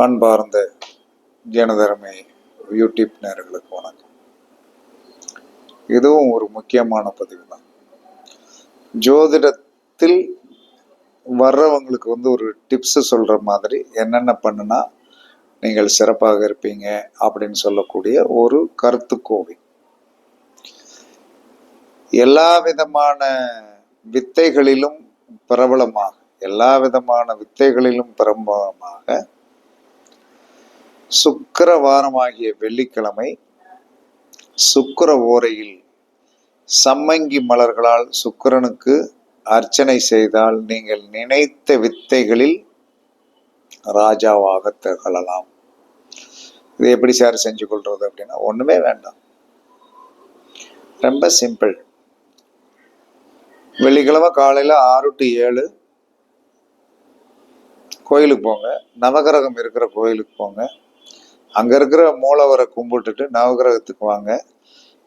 அன்பார்ந்த ஜனதர்மை யூடியூப் நேயர்களுக்கு வணக்கம். இதுவும் ஒரு முக்கியமான பதிவு தான். ஜோதிடத்தில் வர்றவங்களுக்கு ஒரு டிப்ஸ் சொல்ற மாதிரி என்னென்ன பண்ணுனா நீங்கள் சிறப்பாக இருப்பீங்க அப்படின்னு சொல்லக்கூடிய ஒரு கருத்துக்கோவை. எல்லா விதமான வித்தைகளிலும் பிரபலமாக சுக்கிரவாரமாகிய வெள்ளிக்கிழமை சுக்கிர ஓரையில் சம்மங்கி மலர்களால் சுக்கிரனுக்கு அர்ச்சனை செய்தால் நீங்கள் நினைத்த வித்தைகளில் ராஜாவாக திகழலாம். இது எப்படி சார் செஞ்சு கொள்றது அப்படின்னா, ஒண்ணுமே வேண்டாம், ரொம்ப சிம்பிள். வெள்ளிக்கிழமை காலையில 6 to 7 கோயிலுக்கு போங்க. நவகிரகம் இருக்கிற கோயிலுக்கு போங்க. அங்க இருக்கிற மூலவரை கும்பிட்டுட்டு நவகிரகத்துக்கு வாங்க.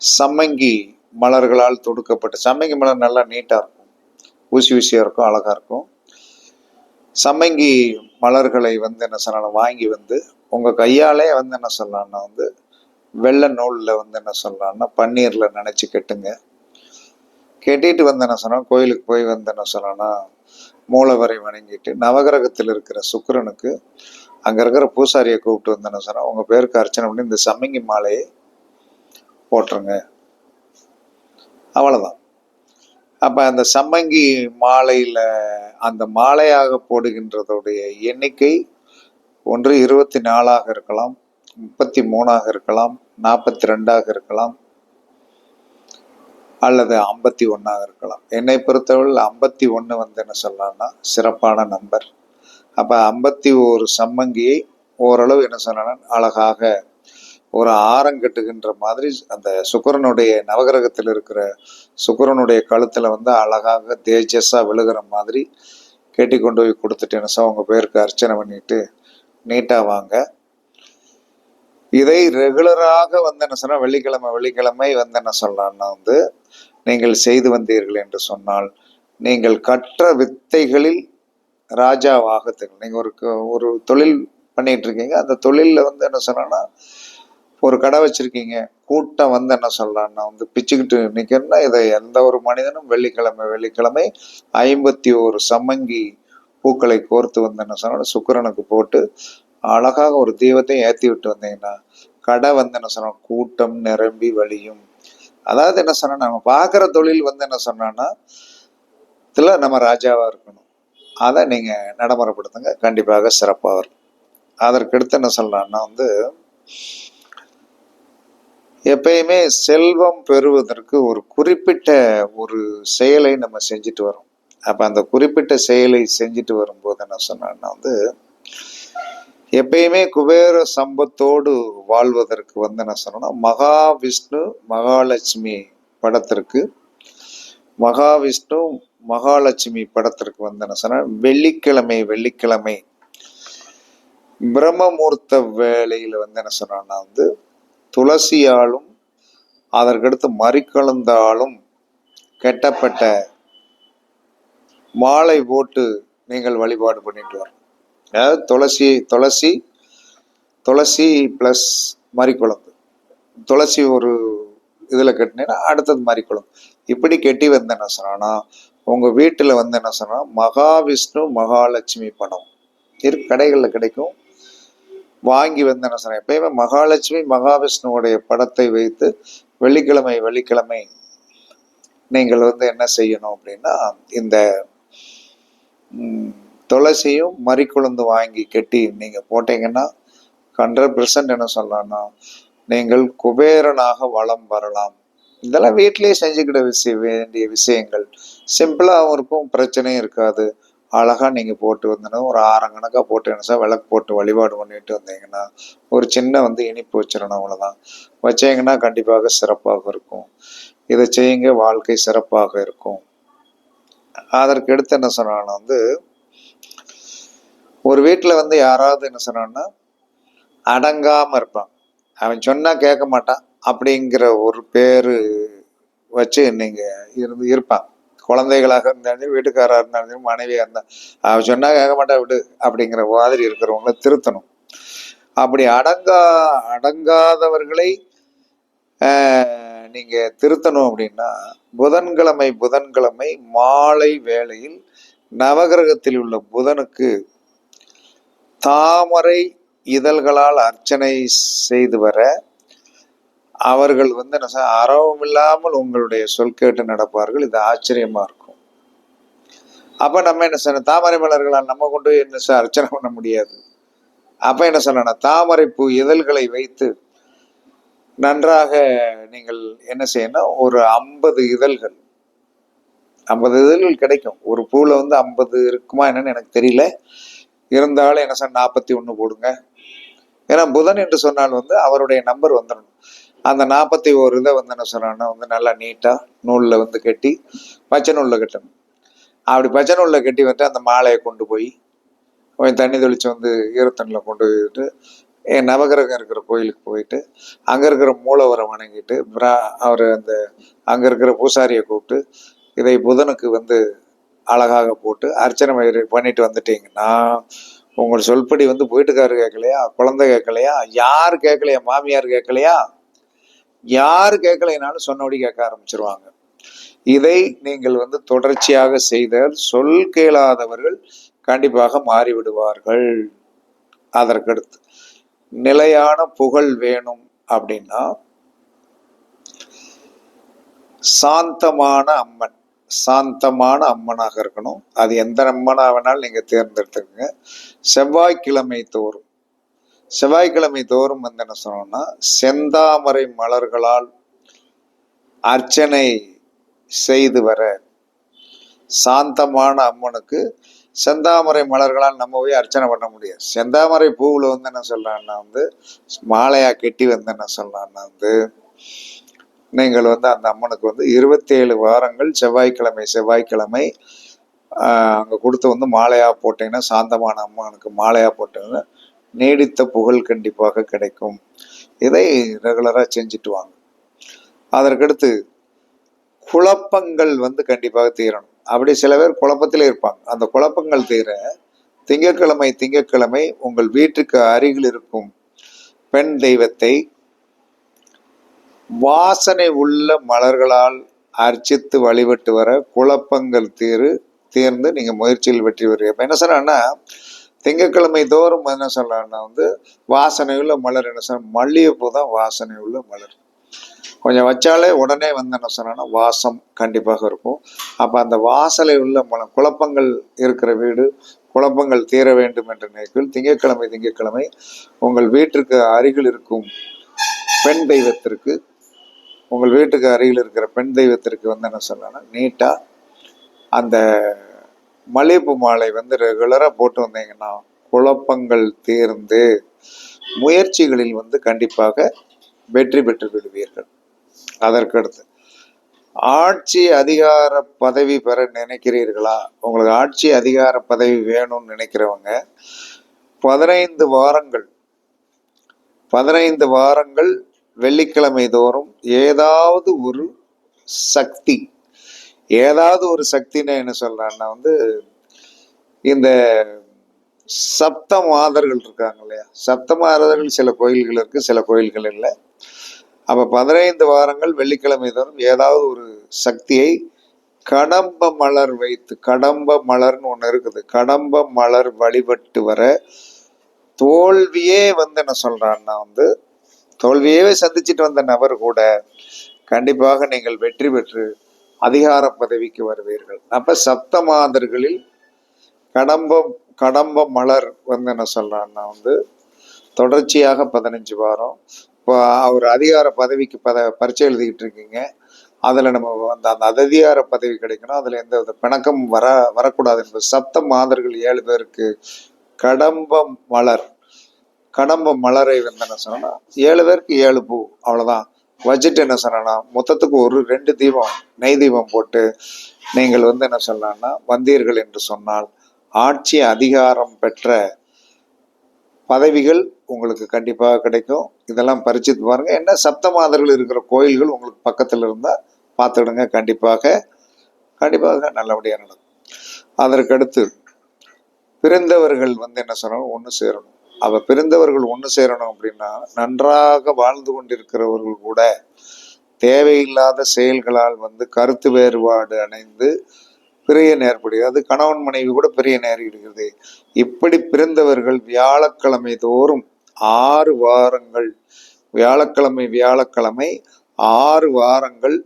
சம்மங்கி மலர்களால் தொடுக்கப்பட்ட சம்மங்கி மலர் நல்லா நீட்டா இருக்கும், ஊசியா இருக்கும், அழகா இருக்கும். சம்மங்கி மலர்களை என்ன சொல்லலாம், வாங்கி உங்க கையாலே என்ன சொல்லலாம்னா வெள்ளை நூல்ல என்ன சொல்லலாம்னா பன்னீர்ல நினைச்சு கட்டுங்க. கட்டிட்டு என்ன சொன்னா கோயிலுக்கு போய் என்ன சொல்லலாம்னா மூலவரை வணங்கிட்டு நவகிரகத்தில் இருக்கிற சுக்கிரனுக்கு அங்க இருக்கிற பூசாரியை கூப்பிட்டு என்ன சொன்னா உங்க பேருக்கு அர்ச்சனை பண்ணி இந்த சம்மங்கி மாலையை போட்டுருங்க, அவ்வளவுதான். அப்ப அந்த சம்மங்கி மாலையில அந்த மாலையாக போடுகின்றதுடைய எண்ணிக்கை 24 இருக்கலாம், 33 இருக்கலாம், 42 இருக்கலாம், அல்லது 51 இருக்கலாம். என்னை பொறுத்தவரை 51 என்ன சொல்லலாம்னா சிறப்பான நம்பர். அப்ப 51 சம்மங்கியை ஓரளவு என்ன சொல்லலாம் அழகாக ஒரு ஆரம் கட்டுகின்ற மாதிரி அந்த சுக்கிரனுடைய நவகிரகத்தில் இருக்கிற சுக்கிரனுடைய கழுத்துல அழகாக தேஜஸா விழுகிற மாதிரி கட்டி கொண்டு போய் கொடுத்துட்டு என்ன சொல்ல உங்க பேருக்கு அர்ச்சனை பண்ணிட்டு நீட்டா வாங்க. இதை ரெகுலராக என்ன சொன்னா வெள்ளிக்கிழமை என்ன சொல்லலாம்னா நீங்கள் செய்து வந்தீர்கள் என்று சொன்னால் நீங்கள் கற்ற வித்தைகளில் ராஜாவாக திகழும். நீங்க ஒரு தொழில் பண்ணிட்டு இருக்கீங்க, அந்த தொழில்ல என்ன சொன்னா ஒரு கடை வச்சிருக்கீங்க, கூட்டம் என்ன சொல்லலாம்னா பிச்சுக்கிட்டு நிக்கணும்னா இதை எந்த ஒரு மனிதனும் வெள்ளிக்கிழமை 51 சம்மங்கி பூக்களை கோர்த்து என்ன சொன்னா சுக்கிரனுக்கு போட்டு அழகாக ஒரு தீபத்தை ஏற்றி விட்டு வந்தீங்கன்னா கடை என்ன சொன்னா கூட்டம் நிரம்பி வழியும். அதாவது என்ன சொன்னா நம்ம பார்க்குற தொழில் என்ன சொன்னா இதுல நம்ம ராஜாவா இருக்கணும். அதை நீங்க நடைமுறைப்படுத்துங்க, கண்டிப்பாக சிறப்பாக இருக்கும். அதற்கடுத்து என்ன சொல்லலாம்னா எப்பயுமே செல்வம் பெறுவதற்கு ஒரு குறிப்பிட்ட ஒரு செயலை நம்ம செஞ்சுட்டு வரோம். அப்ப அந்த குறிப்பிட்ட செயலை செஞ்சுட்டு வரும்போது என்ன சொன்னா எப்பயுமே குபேர சம்பத்தோடு வாழ்வதற்கு என்ன சொன்னா மகாவிஷ்ணு மகாலட்சுமி படத்திற்கு மகாலட்சுமி படத்திற்கு என்ன சொன்னா வெள்ளிக்கிழமை பிரம்மமுகூர்த்த வேளையில என்ன சொன்னா துளசியாலும் அதற்கடுத்து மறிக்கொழுந்தாலும் கெட்டப்பட்ட மாலை போட்டு நீங்கள் வழிபாடு பண்ணிட்டு வரணும். அதாவது துளசி பிளஸ் மறிக்குழந்து, துளசி ஒரு இதுல கட்டினீங்கன்னா அடுத்தது மறிக்குழந்து, இப்படி கெட்டி என்ன சொன்னா உங்க வீட்டுல என்ன சொன்னா மகாவிஷ்ணு மகாலட்சுமி படம் கடைகள்ல கிடைக்கும், வாங்கி என்ன சொன்ன எப்பயுமே மகாலட்சுமி மகாவிஷ்ணுவோடைய படத்தை வைத்து வெள்ளிக்கிழமை நீங்கள் என்ன செய்யணும் அப்படின்னா இந்த துளசியும் மறிக்குழுந்து வாங்கி கட்டி நீங்க போட்டீங்கன்னா 100% என்ன சொல்லலாம்னா நீங்கள் குபேரனாக வளம் வரலாம். இதெல்லாம் வீட்டிலேயே செஞ்சுக்கிட வேண்டிய விஷயங்கள், சிம்பிளாகவும் இருக்கும், பிரச்சனையும் இருக்காது. அழகா நீங்க போட்டு ஒரு 6 கணக்கா போட்டு என்ன விளக்கு போட்டு வழிபாடு பண்ணிட்டு வந்தீங்கன்னா ஒரு சின்ன இனிப்பு வச்சிடணும், அவ்வளவுதான். வச்சீங்கன்னா கண்டிப்பாக சிறப்பாக இருக்கும். இதை செய்யுங்க, வாழ்க்கை சிறப்பாக இருக்கும். அதற்கு எடுத்து என்ன சொன்னான்னா ஒரு வீட்டுல யாராவது என்ன சொன்னான்னா அடங்காம இருப்பான், அவன் சொன்னா கேட்க மாட்டான் அப்படிங்கிற ஒரு பேரு வச்சு நீங்க இருப்பான். குழந்தைகளாக இருந்தாலும் வீட்டுக்காரா இருந்தாலும் மனைவியா இருந்தா அவன் சொன்னா கேட்க மாட்டா விடு அப்படிங்கிற மாதிரி இருக்கிறவங்கள திருத்தணும். அப்படி அடங்காதவர்களை நீங்க திருத்தணும் அப்படின்னா புதன்கிழமை மாலை வேளையில் நவகிரகத்தில் உள்ள புதனுக்கு தாமரை இதழ்களால் அர்ச்சனை செய்து வர அவர்கள் என்ன அறவும் இல்லாமல் உங்களுடைய சொல் கேட்டு நடப்பார்கள். இது ஆச்சரியமா இருக்கும். அப்ப நம்ம என்ன செய்யணும், தாமரை மலர்களால் நம்ம கொண்டு என்ன அர்ச்சனை பண்ண முடியாது. அப்ப என்ன சொல்லணும், தாமரை பூ இதழ்களை வைத்து நன்றாக நீங்கள் என்ன செய்யணும், ஒரு 50 இதழ்கள் கிடைக்கும். ஒரு பூல 50 இருக்குமா என்னன்னு எனக்கு தெரியல. இருந்தாலும் என்ன சார் 41 போடுங்க. ஏன்னா புதன் என்று சொன்னால் அவருடைய நம்பர் வந்துடணும். அந்த 41 இதை என்ன சொன்னா நல்லா நீட்டா நூல்ல கட்டி பச்சை நூல்ல கட்டணும். அப்படி பச்சை நூல்ல கட்டி அந்த மாலையை கொண்டு போய் கொஞ்சம் தண்ணி தெளிச்சு ஈரத்தண்ணில் கொண்டு போயிட்டு நவகிரகம் இருக்கிற கோயிலுக்கு போயிட்டு அங்க இருக்கிற மூலவரை வணங்கிட்டு அவர் அங்க இருக்கிற பூசாரியை கூப்பிட்டு இதை புதனுக்கு அழகாக போட்டு அர்ச்சனை பண்ணிட்டு வந்துட்டீங்கன்னா உங்கள் சொல்படி வீட்டுக்காரரு கேட்கலையா, குழந்தை கேட்கலையா, யாரு கேட்கலையா, மாமியார் கேட்கலையா, யாரு கேட்கலைனாலும் சொன்னபடி கேட்க ஆரம்பிச்சிருவாங்க. இதை நீங்கள் தொடர்ச்சியாக செய்தால் சொல் கேளாதவர்கள் கண்டிப்பாக மாறிவிடுவார்கள். அதற்கடுத்து நிலையான புகழ் வேணும் அப்படின்னா சாந்தமான அம்மனாக இருக்கணும். அது எந்த அம்மனா வேணாலும் நீங்க தேர்ந்தெடுத்துக்கங்க. செவ்வாய்க்கிழமை தோறும் என்ன சொன்னோம்னா செந்தாமரை மலர்களால் அர்ச்சனை செய்து வர சாந்தமான அம்மனுக்கு செந்தாமரை மலர்களால் நம்ம போய் அர்ச்சனை பண்ண முடியாது. செந்தாமரை பூவுல என்ன சொல்லலாம்னா மாலையா கெட்டி என்ன சொல்லலாம்னா நீங்கள் அந்த அம்மனுக்கு 27 வாரங்கள் செவ்வாய்க்கிழமை அங்க கொடுத்து மாலையா போட்டீங்கன்னா, சாந்தமான அம்மனுக்கு மாலையா போட்டீங்கன்னா நீடித்த புகழ் கண்டிப்பாக கிடைக்கும். இதை ரெகுலரா செஞ்சுட்டு வாங்க. அதற்கடுத்து குழப்பங்கள் கண்டிப்பாக தீரணும். அப்படி சில பேர் குழப்பத்திலே இருப்பாங்க. அந்த குழப்பங்கள் தீர திங்கட்கிழமை உங்கள் வீட்டுக்கு அருகில் இருக்கும் பெண் தெய்வத்தை வாசனை உள்ள மலர்களால் அர்ச்சித்து வழிபட்டு வர குழப்பங்கள் தீர்ந்து நீங்க முயற்சியில் வெற்றி பெறுவீங்க. என்ன சொல்றேன்னா திங்கட்கிழமை தோறும் என்ன சொல்றாங்கன்னா வாசனை உள்ள மலர் என்ன சொல்ற மல்லிகைப்பூ தான் வாசனை உள்ள மலர். கொஞ்சம் வச்சாலே உடனே என்ன சொன்னா வாசம் கண்டிப்பாக இருக்கும். அப்ப அந்த வாசலை உள்ள குழப்பங்கள் இருக்கிற வீடு, குழப்பங்கள் தீர வேண்டும் என்ற நினைப்பில் திங்கட்கிழமை உங்கள் வீட்டிற்கு அருகில் இருக்கும் பெண் தெய்வத்திற்கு என்ன சொல்லலாம், நீட்டா அந்த மல்லிகைப்பூ மாலை ரெகுலரா போட்டு வந்தீங்கன்னா குழப்பங்கள் தீர்ந்து முயற்சிகளில் கண்டிப்பாக வெற்றி பெற்று விடுவீர்கள். அதற்கடுத்து ஆட்சி அதிகார பதவி பெற நினைக்கிறீர்களா? உங்களுக்கு ஆட்சி அதிகார பதவி வேணும்னு நினைக்கிறவங்க 15 வாரங்கள் வெள்ளிக்கிழமை தோறும் ஏதாவது ஒரு சக்தின்னு என்ன சொல்றான்னா இந்த சப்த மாதர்கள் இருக்காங்க இல்லையா, சப்த மாதர்கள் சில கோயில்கள் இருக்கு, சில கோயில்கள் இல்லை. அப்ப 15 வாரங்கள் வெள்ளிக்கிழமை தோறும் ஏதாவது ஒரு சக்தியை கடம்ப மலர்னு ஒண்ணு இருக்குது, கடம்ப மலர் வழிபட்டு வர தோல்வியே என்ன சொல்றான்னா தோல்வியே சந்திச்சுட்டு வந்த நபர் கூட கண்டிப்பாக நீங்கள் வெற்றி பெற்று அதிகார பதவிக்கு வருவீர்கள். அப்ப சப்த மாதர்களில் கடம்ப மலர் என்ன சொல்றான்னா தொடர்ச்சியாக 15 வாரம். இப்போ அவர் அதிகார பதவிக்கு பரீட்சை எழுதிக்கிட்டு இருக்கீங்க, அதுல நம்ம அந்த அதிகார பதவி கிடைக்கணும், அதுல எந்த வித பிணக்கம் வரக்கூடாது என்பது சப்த மாதர்கள் 7 பேருக்கு கடம்ப மலரை என்ன சொன்னா 7 பேருக்கு 7 பூ அவ்வளவுதான் வச்சுட்டு என்ன சொன்னா மொத்தத்துக்கு 2 தீபம் நெய் தீபம் போட்டு நீங்கள் என்ன சொல்லலாம்னா வந்தீர்கள் என்று சொன்னால் ஆட்சி அதிகாரம் பெற்ற பதவிகள் உங்களுக்கு கண்டிப்பாக கிடைக்கும். இதெல்லாம் பரிச்சித்து பாருங்க. என்ன சப்த மாதர்கள் இருக்கிற கோயில்கள் உங்களுக்கு பக்கத்துல இருந்தா பார்த்துடுங்க. கண்டிப்பாக நல்லபடியா நடக்கும். அதற்கடுத்து பிறந்தவர்கள் என்ன சொன்னாலும் ஒன்று சேரணும். பிரிந்தவர்கள் ஒன்று சேரணும் அப்படின்னா, நன்றாக வாழ்ந்து கொண்டிருக்கிறவர்கள் கூட தேவையில்லாத செயல்களால் கருத்து வேறுபாடு அடைந்து பிரிய நேர்படுகிறது. அது கணவன் மனைவி கூட பிரிய நேரிடுகிறது. இப்படி பிரிந்தவர்கள் வியாழக்கிழமை தோறும் 6 வாரங்கள், வியாழக்கிழமை 6 வாரங்கள்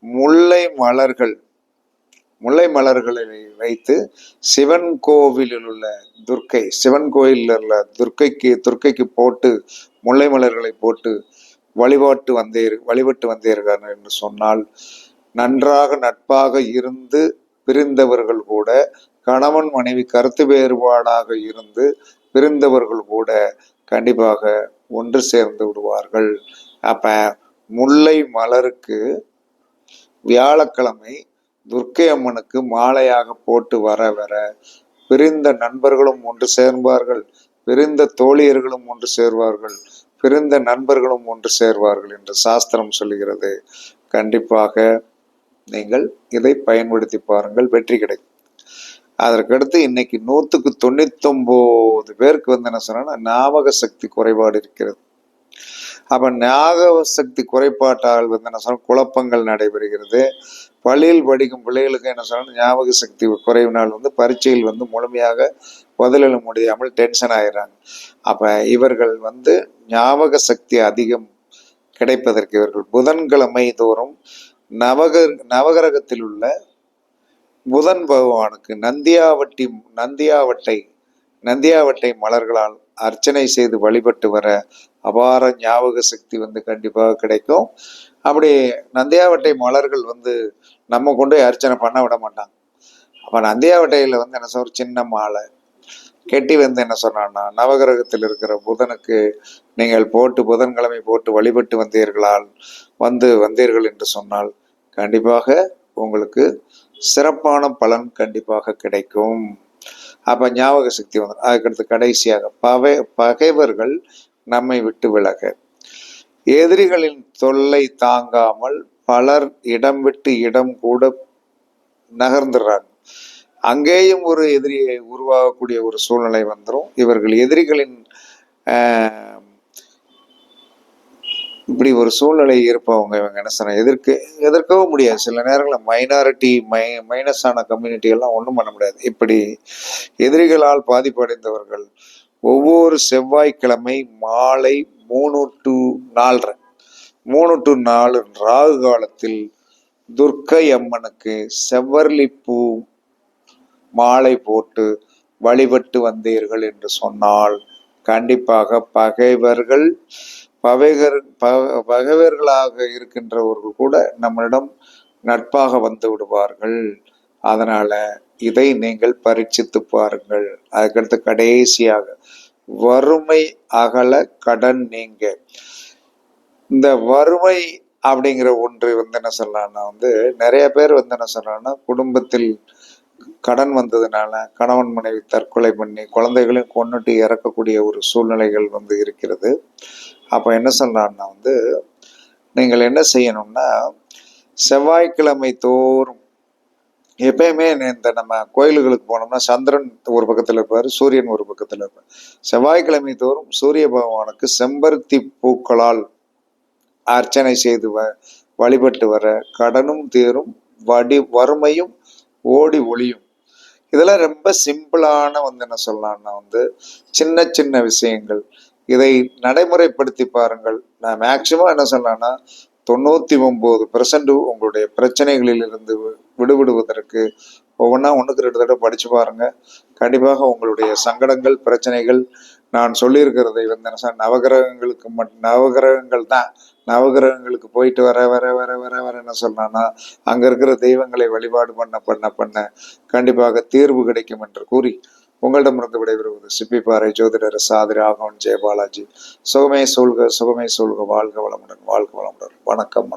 முல்லை மலர்களை வைத்து சிவன் கோவிலில் உள்ள சிவன் கோயிலில் உள்ள துர்க்கைக்கு போட்டு முல்லை மலர்களை போட்டு வழிபட்டு வந்தீர்கள் என்று சொன்னால், நன்றாக நட்பாக இருந்து பிரிந்தவர்கள் கூட, கணவன் மனைவி கருத்து வேறுபாடாக இருந்து பிரிந்தவர்கள் கூட கண்டிப்பாக ஒன்று சேர்ந்து விடுவார்கள். அப்ப முல்லை மலருக்கு வியாழக்கிழமை துர்க்கை அம்மனுக்கு மாலையாக போட்டு வர பிரிந்த நண்பர்களும் ஒன்று சேர்வார்கள், பிரிந்த தோழியர்களும் ஒன்று சேர்வார்கள், பிரிந்த நண்பர்களும் ஒன்று சேர்வார்கள் என்று சாஸ்திரம் சொல்லுகிறது. கண்டிப்பாக நீங்கள் இதை பயன்படுத்தி பாருங்கள், வெற்றி கிடைக்கும். அதற்கடுத்து இன்னைக்கு 199 பேருக்கு என்ன சொன்னா ஞாபக சக்தி குறைபாடு இருக்கிறது. அப்ப ஞாபக சக்தி குறைபாட்டால் என்ன சொன்னா குழப்பங்கள் நடைபெறுகிறது. பள்ளியில் படிக்கும் பிள்ளைகளுக்கு என்ன சொன்னா ஞாபக சக்தி குறைவினால் பரீட்சையில் முழுமையாக பதிலெழ முடியாமல் டென்ஷன் ஆயிடுறாங்க. அப்ப இவர்கள் ஞாபக சக்தி அதிகம் கிடைப்பதற்கு இவர்கள் புதன்கிழமை தோறும் நவகிரகத்தில் உள்ள புதன் பகவானுக்கு நந்தியாவட்டை மலர்களால் அர்ச்சனை செய்து வழிபட்டு வர அபார ஞாபக சக்தி கண்டிப்பாக கிடைக்கும். அப்படி நந்தியாவட்டை மலர்கள் நம்ம கொண்டு அர்ச்சனை பண்ண விட மாட்டாங்க. அப்ப நந்தியாவட்டையில என்ன சொல்ற சின்ன மாலை கெட்டி என்ன சொன்னான்னா, நவகிரகத்தில் இருக்கிற புதனுக்கு நீங்கள் புதன்கிழமை போட்டு வழிபட்டு வந்தீர்கள் என்று சொன்னால் கண்டிப்பாக உங்களுக்கு சிறப்பான பலன் கண்டிப்பாக கிடைக்கும். அப்ப ஞாபக சக்தி அதுக்கடுத்து கடைசியாக பகைவர்கள் நம்மை விட்டு விலக, எதிரிகளின் தொல்லை தாங்காமல் பலர் இடம் விட்டு இடம் கூட நகர்ந்துடுறாங்க. அங்கேயும் ஒரு எதிரியை உருவாகக்கூடிய ஒரு சூழ்நிலை வந்துடும். இவர்கள் எதிரிகளின் இப்படி ஒரு சூழ்நிலை இருப்பவங்க இவங்க என்ன சொன்ன எதிர்க்கவும் முடியாது. சில நேரங்களில் மைனாரிட்டி மைனஸான கம்யூனிட்டி எல்லாம் ஒன்றும் பண்ண முடியாது. இப்படி எதிரிகளால் பாதிப்படைந்தவர்கள் ஒவ்வொரு செவ்வாய்க்கிழமை மாலை 3 to 4 ராகு காலத்தில் துர்க்கை அம்மனுக்கு செவ்வரளி பூ மாலை போட்டு வழிபட்டு வந்தீர்கள் என்று சொன்னால் கண்டிப்பாக பகைவர்களாக இருக்கின்றவர்கள் கூட நம்மளிடம் நட்பாக வந்து விடுவார்கள். அதனால இதை நீங்கள் பரீட்சித்து பாருங்கள். அதுக்கடுத்து கடைசியாக வறுமை அகல கடன் நீங்க. இந்த வறுமை அப்படிங்கிற ஒன்று என்ன சொல்லலாம்னா நிறைய பேர் என்ன சொல்றாங்கன்னா குடும்பத்தில் கடன் வந்ததுனால கணவன் மனைவி தற்கொலை பண்ணி குழந்தைகளையும் கொன்னுட்டு இறக்கக்கூடிய ஒரு சூழ்நிலைகள் இருக்கிறது. அப்ப என்ன சொல்றான்னா நீங்கள் என்ன செய்யணும்னா, செவ்வாய்க்கிழமை தோறும் எப்பயுமே இந்த நம்ம கோயில்களுக்கு போனோம்னா சந்திரன் ஒரு பக்கத்துல இருப்பாரு, சூரியன் ஒரு பக்கத்துல இருப்பார். செவ்வாய்க்கிழமை தோறும் சூரிய பகவானுக்கு செம்பருத்தி பூக்களால் அர்ச்சனை செய்து வழிபட்டு வர கடனும் தீரும், வறுமையும் ஓடி ஒளியும். இதெல்லாம் ரொம்ப சிம்பிளான என்ன சொல்லலாம்னா சின்ன சின்ன விஷயங்கள். இதை நடைமுறைப்படுத்தி பாருங்கள். நான் மேக்சிமம் என்ன சொல்லலாம்னா 99% உங்களுடைய பிரச்சனைகளில் இருந்து விடுபடுவதற்கு ஒவ்வொன்றா 1க்கு 2 தடவை படிச்சு பாருங்க. கண்டிப்பாக உங்களுடைய சங்கடங்கள் பிரச்சனைகள் நான் சொல்லியிருக்கிறதை நவகிரகங்கள் தான். நவகிரகங்களுக்கு போயிட்டு வர என்ன சொன்னான்னா அங்க இருக்கிற தெய்வங்களை வழிபாடு பண்ண கண்டிப்பாக தீர்வு கிடைக்கும் என்று கூறி உங்களிடமிருந்து விடைபெறுவது சிப்பிப்பாறை ஜோதிடர் சாதி ராகவன் ஜெயபாலாஜி. சுகமே சொல்க, வாழ்க வளமுடன். வணக்கம்.